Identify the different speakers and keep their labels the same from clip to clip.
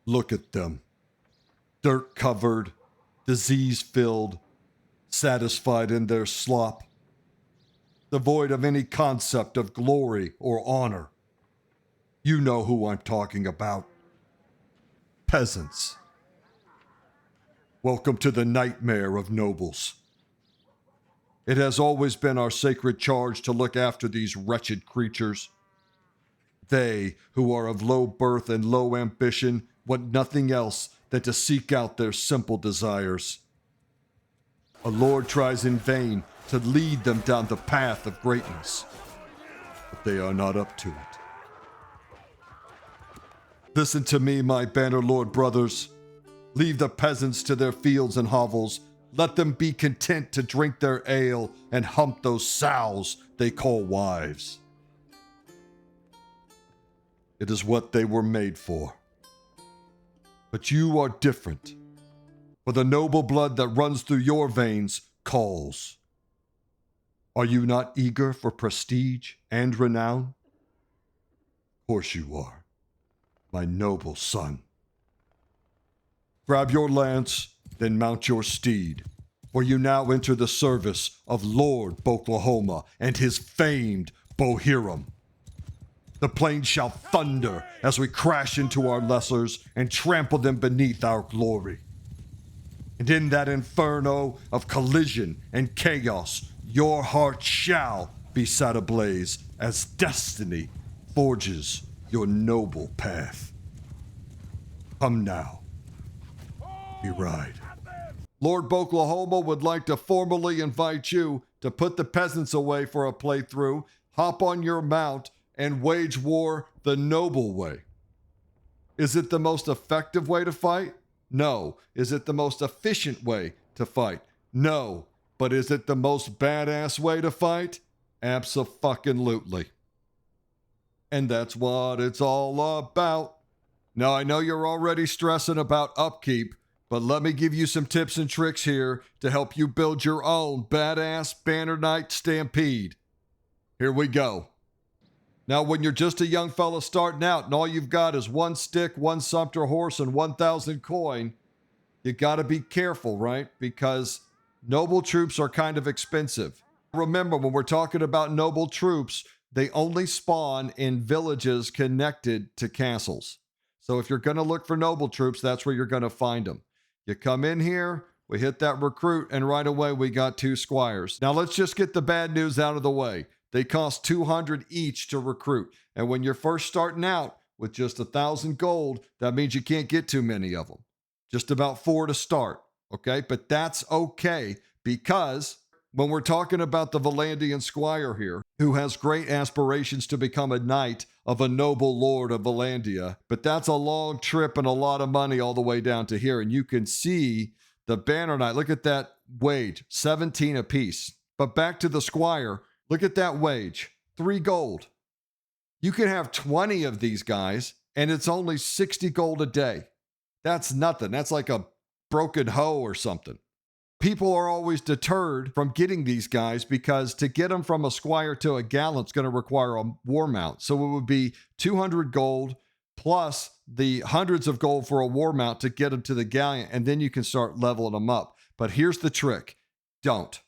Speaker 1: Look at them. Dirt-covered, disease-filled, satisfied in their slop, devoid of any concept of glory or honor. You know who I'm talking about. Peasants. Welcome to the nightmare of nobles. It has always been our sacred charge to look after these wretched creatures. They, who are of low birth and low ambition, want nothing else than to seek out their simple desires. A lord tries in vain to lead them down the path of greatness, but they are not up to it. Listen to me, my Bannerlord brothers. Leave the peasants to their fields and hovels. Let them be content to drink their ale and hump those sows they call wives. It is what they were made for. But you are different, for the noble blood that runs through your veins calls. Are you not eager for prestige and renown? Of course you are, my noble son. Grab your lance, then mount your steed, for you now enter the service of Lord Bohirrim and his famed Bohirrim. The plains shall thunder as we crash into our lessers and trample them beneath our glory. And in that inferno of collision and chaos, your heart shall be set ablaze as destiny forges your noble path. Come now, we ride. Lord Bohirrim would like to formally invite you to put the peasants away for a playthrough, hop on your mount, and wage war the noble way. Is it the most effective way to fight? No. Is it the most efficient way to fight? No. But is it the most badass way to fight? Abso-fucking-lutely. And that's what it's all about. Now, I know you're already stressing about upkeep, but let me give you some tips and tricks here to help you build your own badass Banner Knight Stampede. Here we go. Now, when you're just a young fella starting out and all you've got is one stick, one sumpter horse, and 1,000 coin, you got to be careful, right? Because noble troops are kind of expensive. Remember, when we're talking about noble troops, they only spawn in villages connected to castles. So if you're going to look for noble troops, that's where you're going to find them. You come in here, we hit that recruit, and right away we got 2 squires. Now let's just get the bad news out of the way. They cost 200 each to recruit. And when you're first starting out with just 1,000 gold, that means you can't get too many of them. Just about 4 to start, okay? But that's okay, because when we're talking about the Vlandian squire here, who has great aspirations to become a knight of a noble lord of Vlandia, but that's a long trip and a lot of money all the way down to here. And you can see the Banner Knight. Look at that wage, 17 apiece. But back to the squire. Look at that wage, 3 gold. You can have 20 of these guys, and it's only 60 gold a day. That's nothing. That's like a broken hoe or something. People are always deterred from getting these guys because to get them from a squire to a gallant is going to require a war mount. So it would be 200 gold plus the hundreds of gold for a war mount to get them to the gallant, and then you can start leveling them up. But here's the trick. Don't.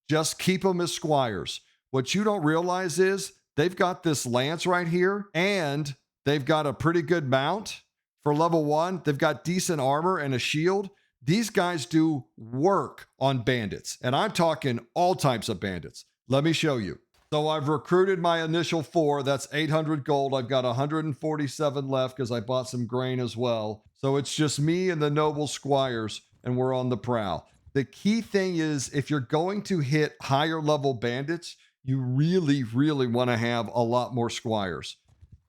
Speaker 1: Just keep them as squires. What you don't realize is they've got this lance right here, and they've got a pretty good mount for level 1. They've got decent armor and a shield. These guys do work on bandits, and I'm talking all types of bandits. Let me show you. So I've recruited my initial 4. That's 800 gold. I've got 147 left because I bought some grain as well. So it's just me and the noble squires, and we're on the prowl. The key thing is, if you're going to hit higher level bandits, you really, really want to have a lot more squires.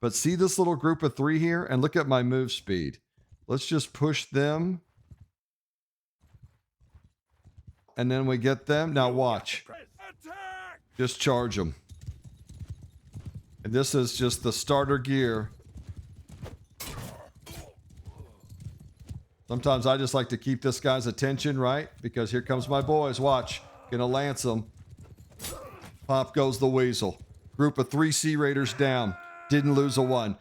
Speaker 1: But see this little group of 3 here? And look at my move speed. Let's just push them. And then we get them. Now watch. Just charge them. And this is just the starter gear. Sometimes I just like to keep this guy's attention, right? Because here comes my boys. Watch. Gonna lance them. Pop goes the weasel. Group of 3 Sea Raiders down. Didn't lose a one.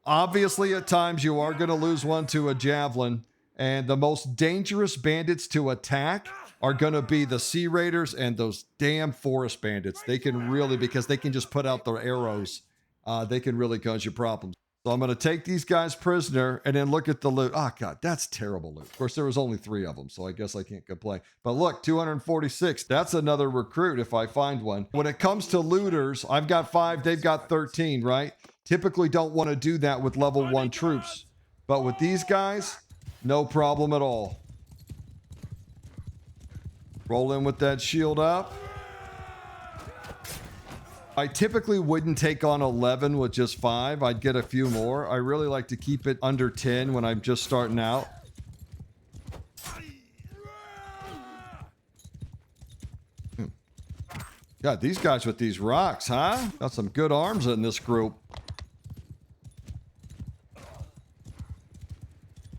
Speaker 1: Obviously, at times you are going to lose one to a javelin, and the most dangerous bandits to attack are going to be the Sea Raiders and those damn forest bandits. They can really, because they can just put out their arrows, they can really cause you problems. So I'm going to take these guys prisoner and then look at the loot. Oh, God, that's terrible loot. Of course, there was only 3 of them, so I guess I can't complain. But look, 246. That's another recruit if I find one. When it comes to looters, I've got 5, they've got 13, right? Typically don't want to do that with level 1 troops. But with these guys, no problem at all. Roll in with that shield up. I typically wouldn't take on 11 with just 5. I'd get a few more. I really like to keep it under 10 when I'm just starting out. God, these guys with these rocks, huh? Got some good arms in this group.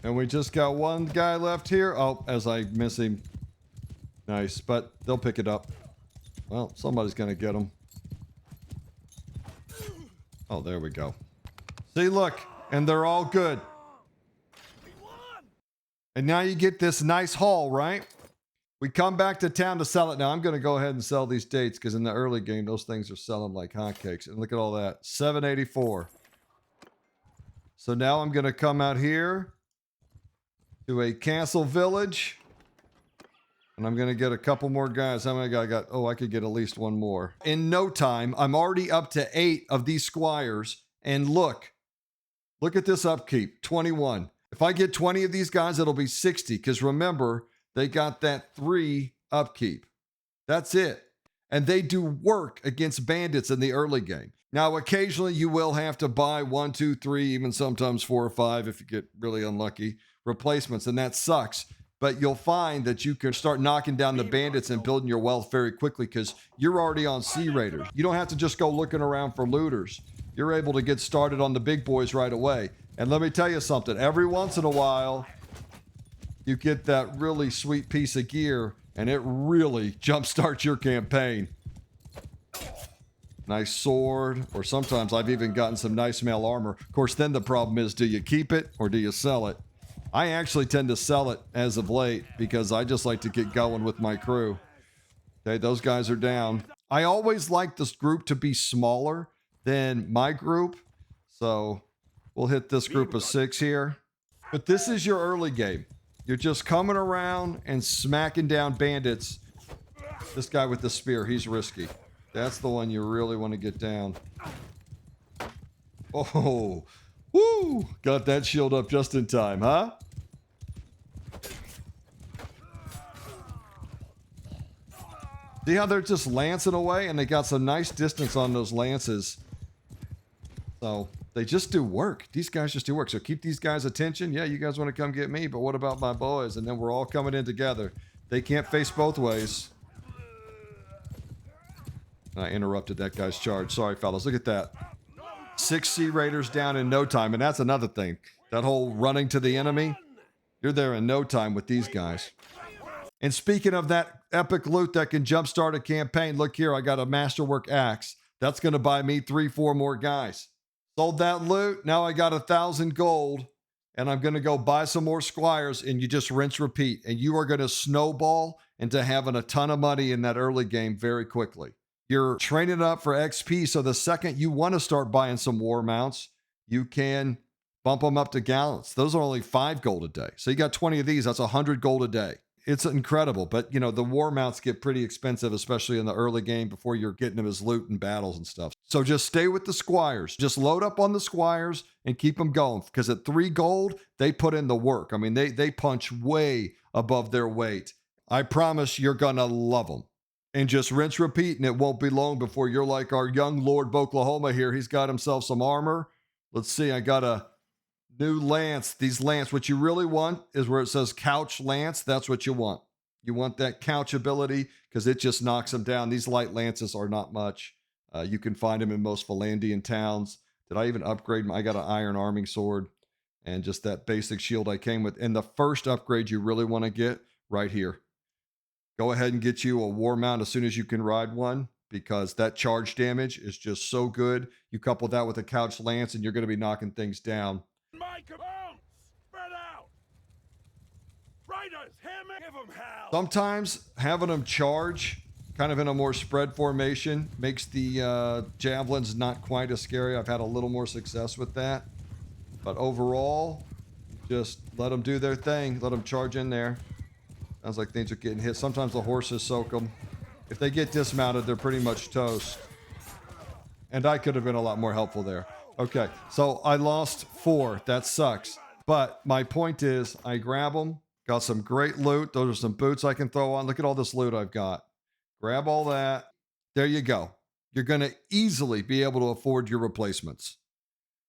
Speaker 1: And we just got one guy left here. Oh, as I miss him. Nice, but they'll pick it up. Well, somebody's going to get him. Oh, there we go. See, look, and they're all good. And now you get this nice haul, right? We come back to town to sell it. Now, I'm going to go ahead and sell these dates because in the early game, those things are selling like hotcakes. And look at all that. 784. So now I'm going to come out here to a castle village. And I'm going to get a couple more guys. How many I got? Oh, I could get at least one more. In no time, I'm already up to 8 of these squires. And look at this upkeep, 21. If I get 20 of these guys, it'll be 60. Because remember, they got that 3 upkeep. That's it. And they do work against bandits in the early game. Now, occasionally you will have to buy 1, 2, 3, even sometimes 4 or 5 if you get really unlucky replacements. And that sucks. But you'll find that you can start knocking down the bandits and building your wealth very quickly because you're already on Sea Raiders. You don't have to just go looking around for looters. You're able to get started on the big boys right away. And let me tell you something. Every once in a while, you get that really sweet piece of gear, and it really jumpstarts your campaign. Nice sword, or sometimes I've even gotten some nice mail armor. Of course, then the problem is, do you keep it or do you sell it? I actually tend to sell it as of late because I just like to get going with my crew. Okay, those guys are down. I always like this group to be smaller than my group. So we'll hit this group of 6 here. But this is your early game. You're just coming around and smacking down bandits. This guy with the spear, he's risky. That's the one you really want to get down. Oh, woo! Got that shield up just in time, huh? See how they're just lancing away? And they got some nice distance on those lances. So they just do work. These guys just do work. So keep these guys' attention. Yeah, you guys want to come get me, but what about my boys? And then we're all coming in together. They can't face both ways. I interrupted that guy's charge. Sorry, fellas. Look at that. 6 Sea Raiders down in no time. And that's another thing. That whole running to the enemy. You're there in no time with these guys. And speaking of that epic loot that can jumpstart a campaign, look here. I got a masterwork axe. That's going to buy me 3, 4 more guys. Sold that loot. Now I got 1,000 gold. And I'm going to go buy some more squires. And you just rinse, repeat. And you are going to snowball into having a ton of money in that early game very quickly. You're training up for XP, so the second you want to start buying some war mounts, you can bump them up to gallants. Those are only 5 gold a day. So you got 20 of these, that's 100 gold a day. It's incredible, but you know, the war mounts get pretty expensive, especially in the early game before you're getting them as loot and battles and stuff. So just stay with the squires. Just load up on the squires and keep them going, because at 3 gold, they put in the work. I mean, they punch way above their weight. I promise you're going to love them. And just rinse, repeat, and it won't be long before you're like our young Lord Boklahoma here. He's got himself some armor. Let's see, I got a new lance. These lance, what you really want is where it says couch lance. That's what you want. You want that couch ability because it just knocks them down. These light lances are not much. You can find them in most Vlandian towns. Did I even upgrade them? I got an iron arming sword and just that basic shield I came with. And the first upgrade you really want to get right here. Go ahead and get you a war mount as soon as you can ride one. because that charge damage is just so good. You couple that with a couch lance, and you're going to be knocking things down.
Speaker 2: Spread out. Raiders, hear me? Give them hell.
Speaker 1: Sometimes having them charge kind of in a more spread formation makes the javelins not quite as scary. I've had a little more success with that. But overall, just let them do their thing. Let them charge in there. Sounds like things are getting hit. Sometimes the horses soak them. If they get dismounted, they're pretty much toast. And I could have been a lot more helpful there. Okay, so I lost 4. That sucks. But my point is, I grab them. Got some great loot. Those are some boots I can throw on. Look at all this loot I've got. Grab all that. There you go. You're going to easily be able to afford your replacements.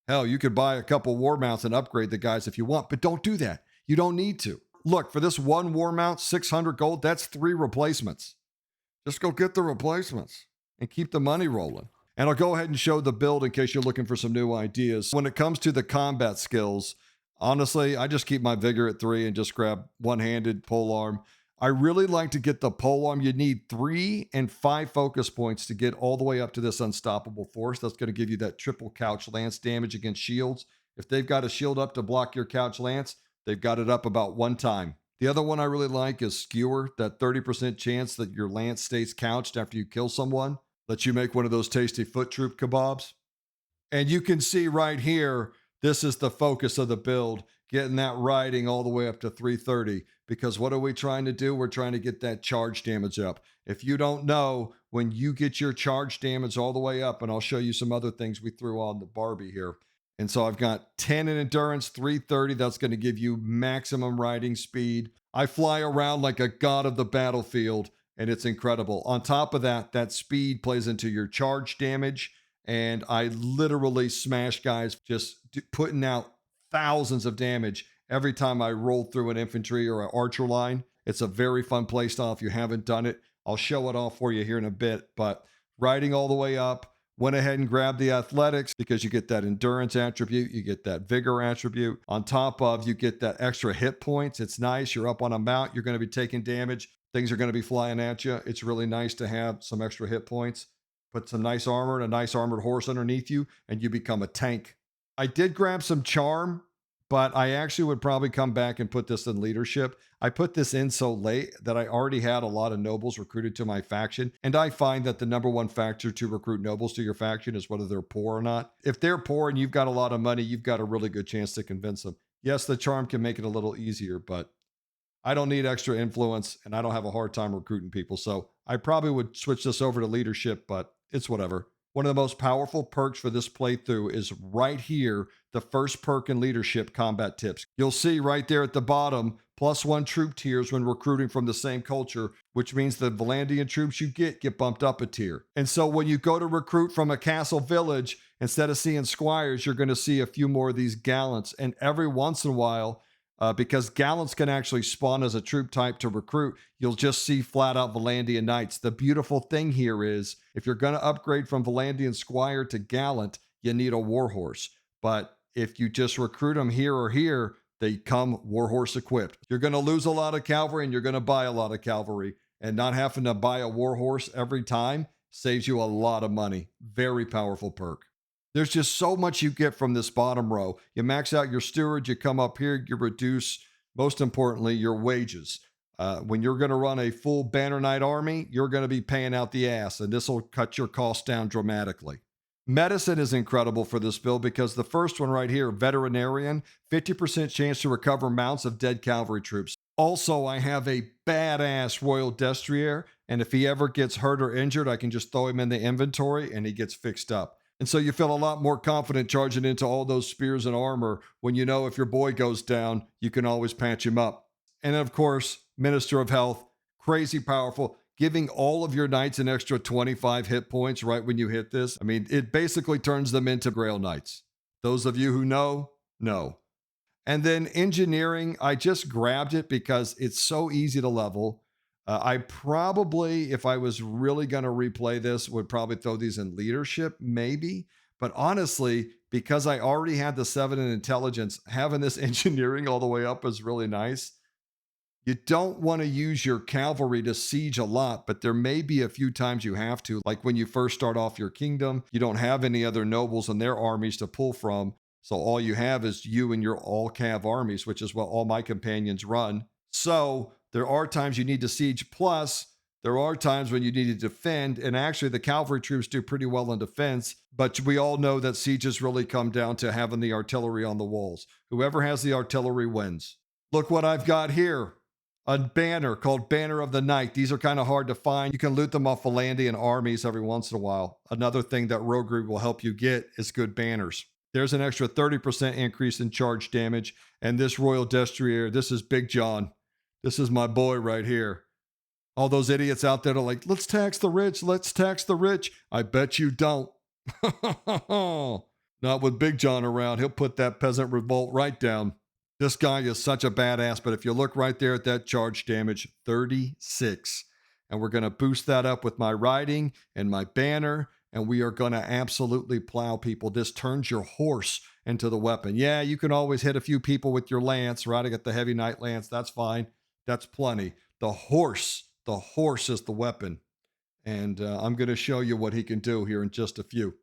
Speaker 1: Hell, you could buy a couple war mounts and upgrade the guys if you want, but don't do that. You don't need to. Look, for this one war mount, 600 gold, that's 3 replacements. Just go get the replacements and keep the money rolling. And I'll go ahead and show the build in case you're looking for some new ideas. When it comes to the combat skills, honestly, I just keep my vigor at 3 and just grab one-handed polearm. I really like to get the polearm. You need 3 and 5 focus points to get all the way up to this unstoppable force. That's going to give you that triple couch lance damage against shields. If they've got a shield up to block your couch lance, they've got it up about 1 time. The other one I really like is Skewer, that 30% chance that your lance stays couched after you kill someone. Lets you make one of those tasty foot troop kebabs. And you can see right here, this is the focus of the build, getting that riding all the way up to 330. Because what are we trying to do? We're trying to get that charge damage up. If you don't know, when you get your charge damage all the way up, and I'll show you some other things we threw on the Barbie here. And so I've got 10 in endurance, 330. That's going to give you maximum riding speed. I fly around like a god of the battlefield, and it's incredible. On top of that, that speed plays into your charge damage. And I literally smash guys, just putting out thousands of damage every time I roll through an infantry or an archer line. It's a very fun playstyle if you haven't done it. I'll show it off for you here in a bit. But riding all the way up, went ahead and grabbed the athletics because you get that endurance attribute, you get that vigor attribute. On top of, you get that extra hit points. It's nice. You're up on a mount. You're going to be taking damage. Things are going to be flying at you. It's really nice to have some extra hit points. Put some nice armor and a nice armored horse underneath you, and you become a tank. I did grab some charm, but I actually would probably come back and put this in leadership. I put this in so late that I already had a lot of nobles recruited to my faction, and I find that the number one factor to recruit nobles to your faction is whether they're poor or not. If they're poor and you've got a lot of money, you've got a really good chance to convince them. Yes, the charm can make it a little easier, but I don't need extra influence, and I don't have a hard time recruiting people, so I probably would switch this over to leadership, but it's whatever. One of the most powerful perks for this playthrough is right here, the first perk in leadership, combat tips. You'll see right there at the bottom, +1 troop tiers when recruiting from the same culture, which means the Vlandian troops you get bumped up a tier. And so when you go to recruit from a castle village, instead of seeing squires, you're going to see a few more of these gallants. And every once in a while, because gallants can actually spawn as a troop type to recruit, you'll just see flat out Vlandian knights. The beautiful thing here is, if you're going to upgrade from Vlandian squire to gallant, you need a warhorse. But if you just recruit them here or here, they come warhorse equipped. You're going to lose a lot of cavalry and you're going to buy a lot of cavalry. And not having to buy a warhorse every time saves you a lot of money. Very powerful perk. There's just so much you get from this bottom row. You max out your steward, you come up here, you reduce, most importantly, your wages. When you're going to run a full Banner Knight army, you're going to be paying out the ass, and this will cut your costs down dramatically. Medicine is incredible for this build because the first one right here, Veterinarian, 50% chance to recover mounts of dead cavalry troops. Also, I have a badass Royal Destrier, and if he ever gets hurt or injured, I can just throw him in the inventory and he gets fixed up. And so you feel a lot more confident charging into all those spears and armor when you know if your boy goes down, you can always patch him up. And of course, Minister of Health, crazy powerful, giving all of your knights an extra 25 hit points right when you hit this. I mean, it basically turns them into Grail Knights. Those of you who know. And then engineering, I just grabbed it because it's so easy to level. I probably, if I was really going to replay this, would probably throw these in leadership, maybe. But honestly, because I already had the 7 in intelligence, having this engineering all the way up is really nice. You don't want to use your cavalry to siege a lot, but there may be a few times you have to, like when you first start off your kingdom, you don't have any other nobles and their armies to pull from. So all you have is you and your all-cav armies, which is what all my companions run. So there are times you need to siege, plus there are times when you need to defend, and actually the cavalry troops do pretty well in defense, but we all know that sieges really come down to having the artillery on the walls. Whoever has the artillery wins. Look what I've got here. A banner called Banner of the Night. These are kind of hard to find. You can loot them off Vlandia armies every once in a while. Another thing that roguery will help you get is good banners. There's an extra 30% increase in charge damage. And this Royal Destrier, this is Big John. This is my boy right here. All those idiots out there are like, let's tax the rich, let's tax the rich. I bet you don't. Not with Big John around. He'll put that peasant revolt right down. This guy is such a badass, but if you look right there at that charge damage, 36. And we're going to boost that up with my riding and my banner, and we are going to absolutely plow people. This turns your horse into the weapon. Yeah, you can always hit a few people with your lance, riding at the heavy knight lance. That's fine. That's plenty. The horse is the weapon. And I'm going to show you what he can do here in just a few.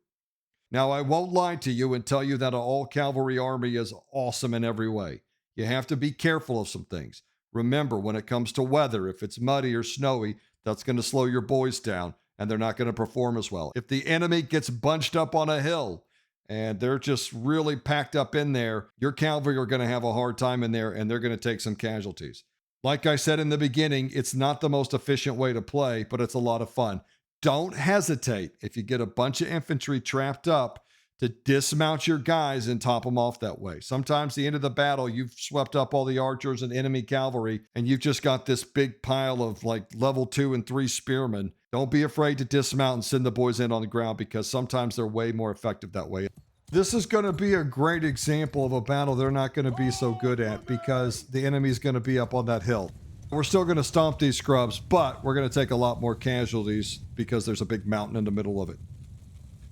Speaker 1: Now, I won't lie to you and tell you that an all-cavalry army is awesome in every way. You have to be careful of some things. Remember, when it comes to weather, if it's muddy or snowy, that's going to slow your boys down, and they're not going to perform as well. If the enemy gets bunched up on a hill, and they're just really packed up in there, your cavalry are going to have a hard time in there, and they're going to take some casualties. Like I said in the beginning, it's not the most efficient way to play, but it's a lot of fun. Don't hesitate if you get a bunch of infantry trapped up to dismount your guys and top them off that way. Sometimes the end of the battle, you've swept up all the archers and enemy cavalry, and you've just got this big pile of like level 2 and 3 spearmen. Don't be afraid to dismount and send the boys in on the ground, because sometimes they're way more effective that way. This is going to be a great example of a battle they're not going to be so good at, because the enemy's going to be up on that hill. We're still going to stomp these scrubs, but we're going to take a lot more casualties because there's a big mountain in the middle of it.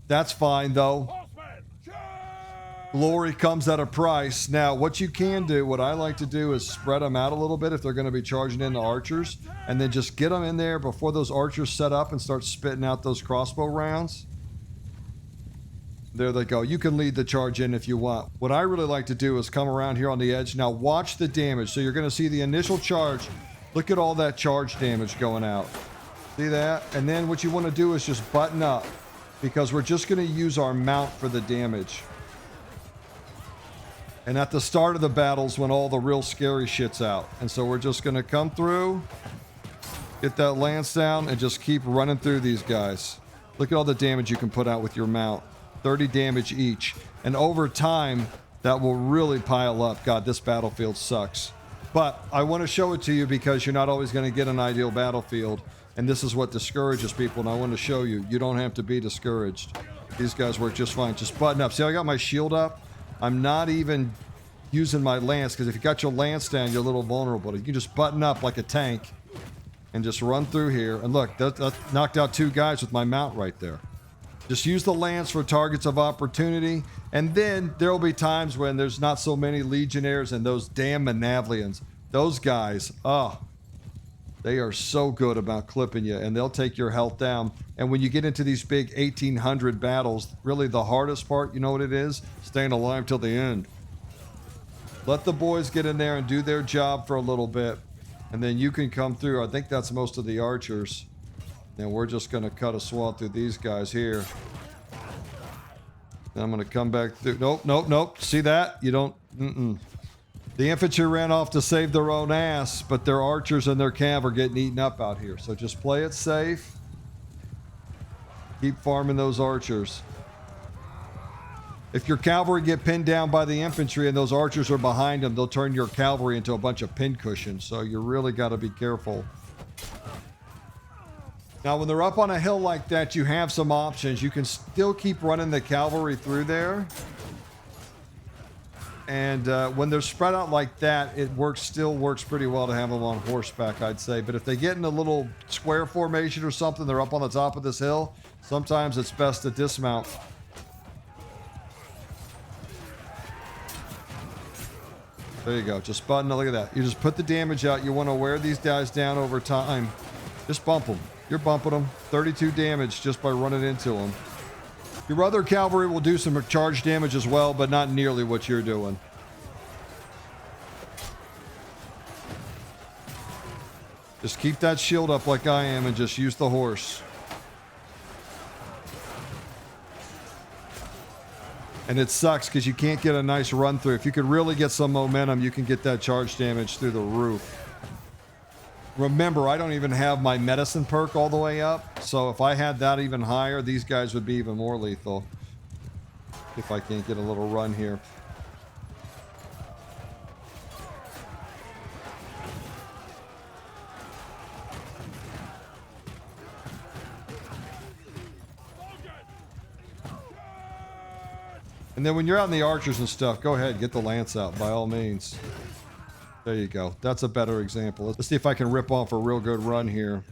Speaker 1: That's fine, though. Glory comes at a price. Now, what you can do, what I like to do, is spread them out a little bit if they're going to be charging into archers, and then just get them in there before those archers set up and start spitting out those crossbow rounds. There they go. You can lead the charge in if you want. What I really like to do is come around here on the edge. Now watch the damage. So you're going to see the initial charge. Look at all that charge damage going out. See that? And then what you want to do is just button up, because we're just going to use our mount for the damage. And at the start of the battles when all the real scary shit's out. And so we're just going to come through, get that lance down, and just keep running through these guys. Look at all the damage you can put out with your mount. 30 damage each. And over time, that will really pile up. God, this battlefield sucks. But I want to show it to you because you're not always going to get an ideal battlefield. And this is what discourages people. And I want to show you, you don't have to be discouraged. These guys work just fine. Just button up. See how I got my shield up? I'm not even using my lance, because if you got your lance down, you're a little vulnerable. You can just button up like a tank and just run through here. And look, that knocked out 2 guys with my mount right there. Just use the lance for targets of opportunity. And then there will be times when there's not so many legionnaires and those damn Manavlians. Those guys, they are so good about clipping you, and they'll take your health down. And when you get into these big 1800 battles, really the hardest part, you know what it is? Staying alive till the end. Let the boys get in there and do their job for a little bit, and then you can come through. I think that's most of the archers. And we're just going to cut a swath through these guys here. Then I'm going to come back through. Nope, nope, nope. See that? You don't... The infantry ran off to save their own ass, but their archers and their cav are getting eaten up out here. So just play it safe. Keep farming those archers. If your cavalry get pinned down by the infantry and those archers are behind them, they'll turn your cavalry into a bunch of pincushions. So you really got to be careful. Now, when they're up on a hill like that, you have some options. You can still keep running the cavalry through there. And when they're spread out like that, it still works pretty well to have them on horseback, I'd say. But if they get in a little square formation or something, they're up on the top of this hill, sometimes it's best to dismount. There you go. Just button. Look at that. You just put the damage out. You want to wear these guys down over time. Just bump them. You're bumping them. 32 damage just by running into them. Your other cavalry will do some charge damage as well, but not nearly what you're doing. Just keep that shield up like I am and just use the horse. And it sucks because you can't get a nice run through. If you could really get some momentum, you can get that charge damage through the roof. Remember, I don't even have my medicine perk all the way up. So if I had that even higher, these guys would be even more lethal. If I can't get a little run here. And then when you're out in the archers and stuff, go ahead, get the lance out by all means. There you go. That's a better example. Let's see if I can rip off a real good run here.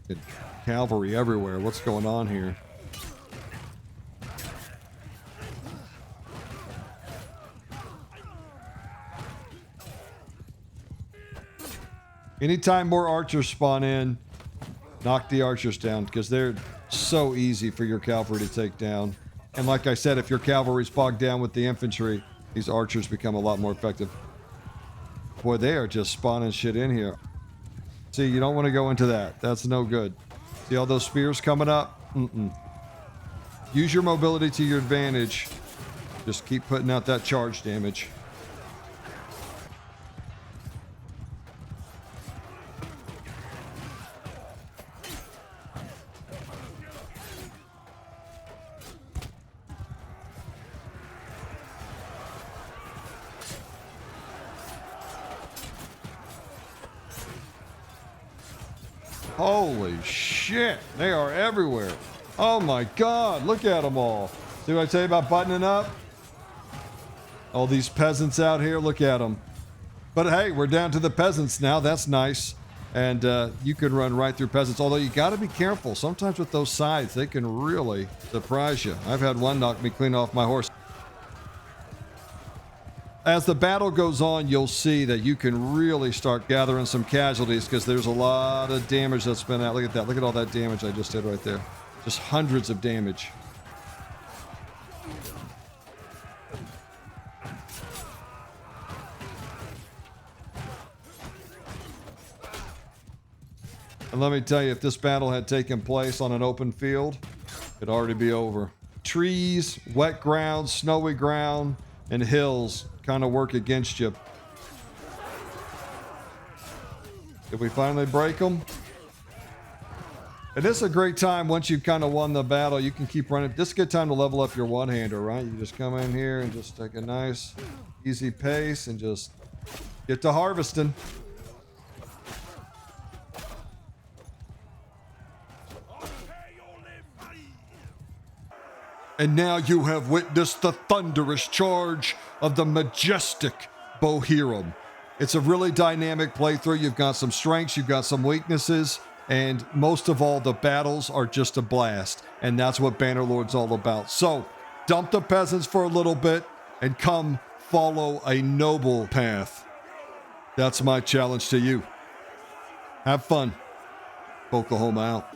Speaker 1: Get cavalry everywhere. What's going on here? Anytime more archers spawn in, knock the archers down because they're so easy for your cavalry to take down. And like I said, if your cavalry's bogged down with the infantry, these archers become a lot more effective. Boy, they are just spawning shit in here. See, you don't want to go into that. That's no good. See all those spears coming up? Use your mobility to your advantage. Just keep putting out that charge damage. Holy shit, they are everywhere. Oh my god, look at them all. See what I tell you about buttoning up? All these peasants out here, look at them. But hey, we're down to the peasants now, that's nice. And you can run right through peasants, although you gotta be careful. Sometimes with those sides, they can really surprise you. I've had one knock me clean off my horse. As the battle goes on, you'll see that you can really start gathering some casualties because there's a lot of damage that's been out. Look at that. Look at all that damage I just did right there. Just hundreds of damage. And let me tell you, if this battle had taken place on an open field, it'd already be over. Trees, wet ground, snowy ground, and hills kind of work against you. Did we finally break them? And this is a great time once you've kind of won the battle. You can keep running. This is a good time to level up your one-hander, right? You just come in here and just take a nice, easy pace and just get to harvesting. And now you have witnessed the thunderous charge of the majestic Bohirrim. It's a really dynamic playthrough. You've got some strengths, you've got some weaknesses, and most of all, the battles are just a blast. And that's what Bannerlord's all about. So, dump the peasants for a little bit and come follow a noble path. That's my challenge to you. Have fun. Oklahoma out.